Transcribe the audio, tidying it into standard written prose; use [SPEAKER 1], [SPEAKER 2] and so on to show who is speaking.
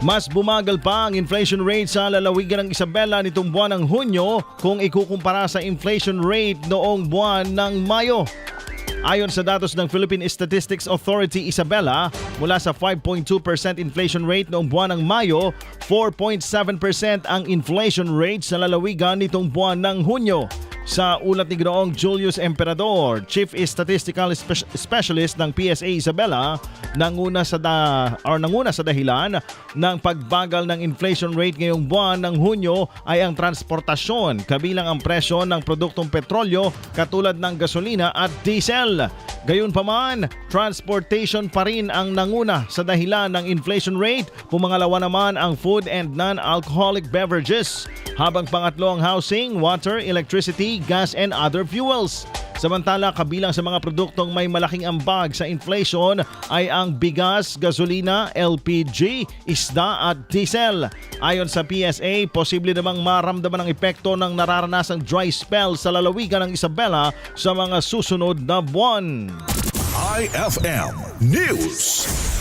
[SPEAKER 1] Mas bumagal pa ang inflation rate sa lalawigan ng Isabela nitong buwan ng Hunyo kung ikukumpara sa inflation rate noong buwan ng Mayo. Ayon sa datos ng Philippine Statistics Authority Isabela, mula sa 5.2% inflation rate noong buwan ng Mayo, 4.7% ang inflation rate sa lalawigan nitong buwan ng Hunyo. Sa ulat ni Ginoong Julius Emperador, Chief Statistical Specialist ng PSA Isabela, nanguna sa dahilan ng pagbagal ng inflation rate ngayong buwan ng Hunyo ay ang transportasyon, kabilang ang presyo ng produktong petrolyo katulad ng gasolina at diesel. Gayunpaman, transportation pa rin ang nanguna sa dahilan ng inflation rate, pumangalawa naman ang food and non-alcoholic beverages, habang pangatlo ang housing, water, electricity, gas and other fuels. Samantala, kabilang sa mga produktong may malaking ambag sa inflation ay ang bigas, gasolina, LPG, isda at diesel. Ayon sa PSA, posible namang maramdaman ang epekto ng nararanasang dry spell sa lalawigan ng Isabela sa mga susunod na buwan.
[SPEAKER 2] IFM News.